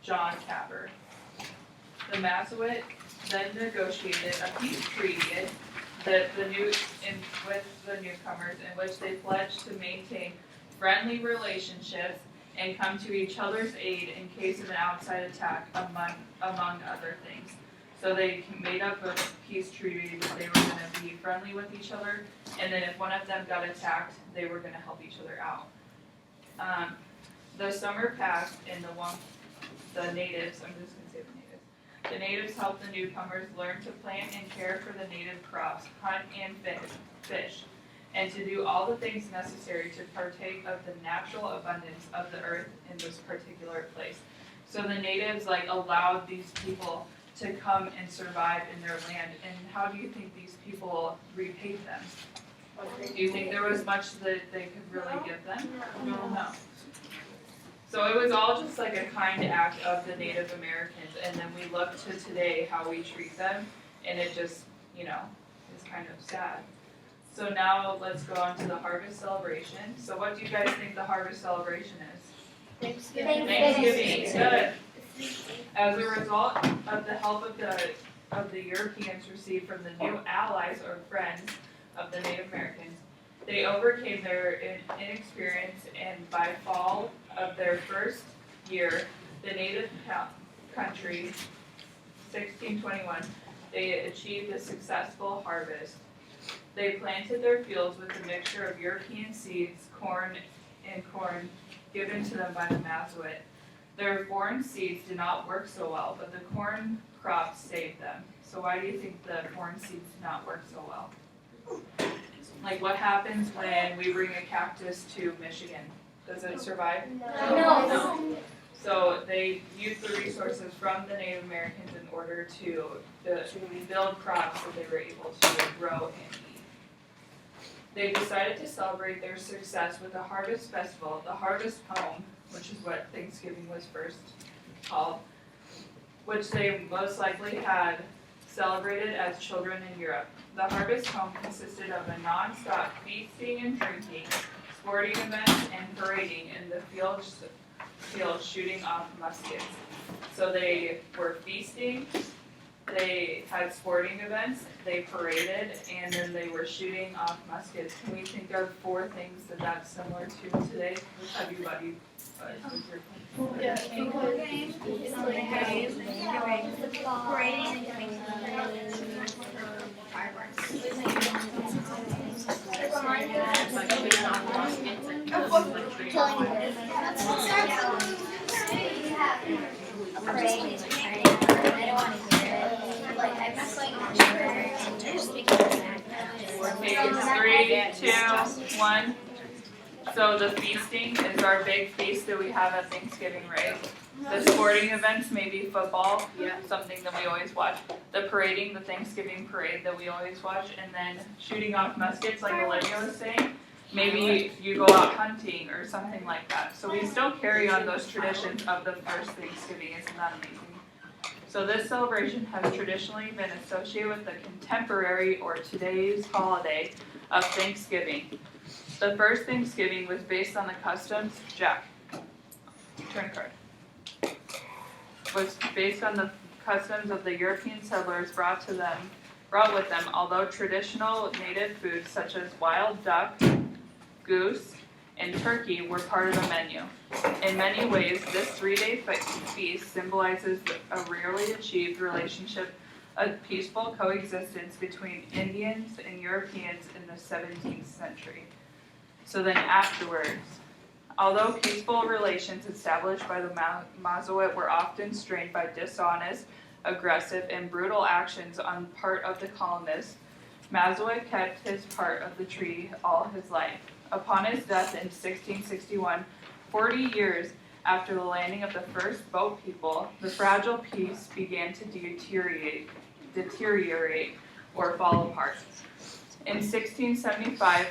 John Capper. The Masoet then negotiated a peace treaty with the newcomers in which they pledged to maintain friendly relationships and come to each other's aid in case of an outside attack, among other things. So they made up a peace treaty that they were going to be friendly with each other, and then if one of them got attacked, they were going to help each other out. The summer passed, and the natives, I'm just going to say the natives helped the newcomers learn to plant and care for the native crops, hunt and fish, and to do all the things necessary to partake of the natural abundance of the earth in this particular place. So the natives allowed these people to come and survive in their land. And how do you think these people repaid them? Do you think there was much that they could really give them? No. So it was all just a kind act of the Native Americans, and then we look to today how we treat them, and it just, is kind of sad. So now let's go on to the harvest celebration. So what do you guys think the harvest celebration is? Thanksgiving. Good. As a result of the help of the Europeans received from the new allies or friends of the Native Americans, they overcame their inexperience, and by fall of their first year, the native country, 1621, they achieved a successful harvest. They planted their fields with a mixture of European seeds, corn given to them by the Masoet. Their foreign seeds did not work so well, but the corn crop saved them. So why do you think the foreign seeds did not work so well? What happens when we bring a cactus to Michigan? Does it survive? No. So they used the resources from the Native Americans in order to build crops that they were able to grow and eat. They decided to celebrate their success with a harvest festival, the Harvest Home, which is what Thanksgiving was first called, which they most likely had celebrated as children in Europe. The Harvest Home consisted of a non-stop feasting and drinking, sporting events, and parading in the fields shooting off muskets. So they were feasting, they had sporting events, they paraded, and then they were shooting off muskets. Can we think of 4 things that's similar to today? Have you, buddy? Yeah. Games. Okay, 3, 2, 1. So the feasting is our big feast that we have at Thanksgiving, right? The sporting events, maybe football, something that we always watch. The parading, the Thanksgiving parade that we always watch. And then shooting off muskets, like Olivia was saying. Maybe you go out hunting or something like that. So we still carry on those traditions of the first Thanksgiving. Isn't that amazing? So this celebration has traditionally been associated with the contemporary or today's holiday of Thanksgiving. The first Thanksgiving was based on the customs, Jack, turn a card, was based on the customs of the European settlers brought with them, although traditional native foods such as wild duck, goose, and turkey were part of the menu. In many ways, this 3-day feast symbolizes a rarely achieved relationship of peaceful coexistence between Indians and Europeans in the 17th century. So then afterwards, although peaceful relations established by the Masoet were often strained by dishonest, aggressive, and brutal actions on part of the colonists, Masoet kept his part of the treaty all his life. Upon his death in 1661, 40 years after the landing of the first boat people, the fragile peace began to deteriorate or fall apart. In 1675,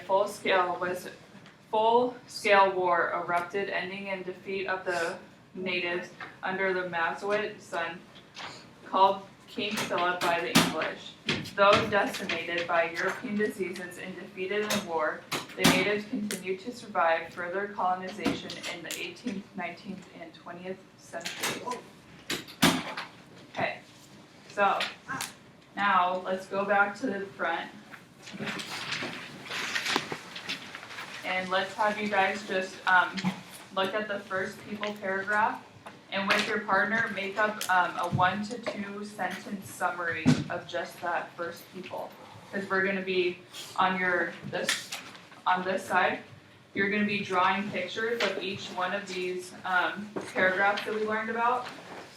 full-scale war erupted, ending in defeat of the natives under the Masoet son called King Philip by the English. Though decimated by European diseases and defeated in war, the natives continued to survive further colonization in the 18th, 19th, and 20th centuries. So, now let's go back to the front. And let's have you guys just look at the first people paragraph. And with your partner, make up a 1 to 2 sentence summary of just that first people. Because we're gonna be on this side, you're gonna be drawing pictures of each one of these paragraphs that we learned about.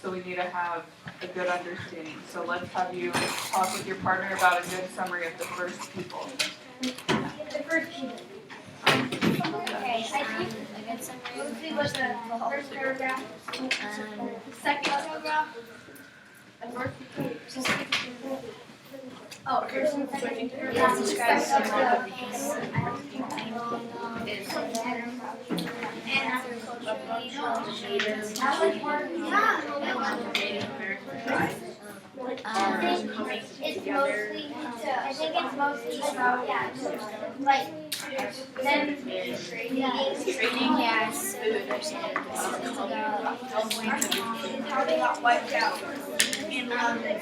So we need to have a good understanding. So let's have you talk with your partner about a good summary of the first people. The first people. Okay, I think mostly was the first paragraph, the second paragraph, the first. Oh, first and second paragraph describes of the piece. I think it's mostly about like them trading, yes, how they got wiped out, and how they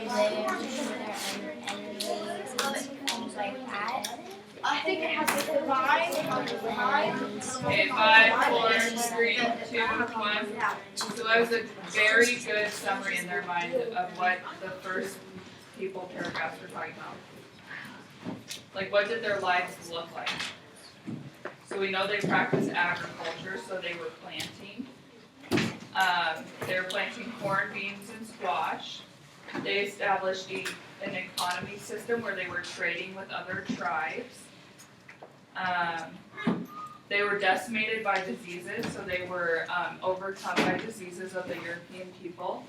lived, things like that. I think it has like the vibe. Okay, 5, 4, 3, 2, 1. So that was a very good summary in their mind of what the first people paragraphs were talking about. Like, what did their lives look like? So we know they practiced agriculture, so they were planting. They were planting corn, beans, and squash. They established an economy system where they were trading with other tribes. They were decimated by diseases, so they were overcome by diseases of the European people.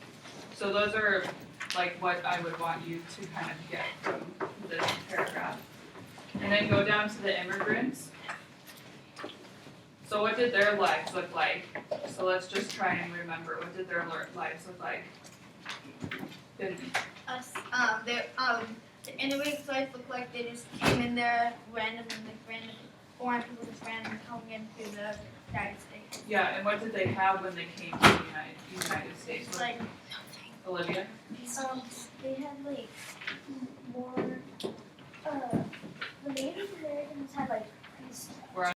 So those are like what I would want you to kind of get from this paragraph. And then go down to the immigrants. So what did their lives look like? So let's just try and remember, what did their lives look like? Good. The immigrants' life looked like they just came in there random foreign people just randomly coming into the United States. Yeah, and what did they have when they came to the United States? Like Olivia? They had like more. The Native Americans had like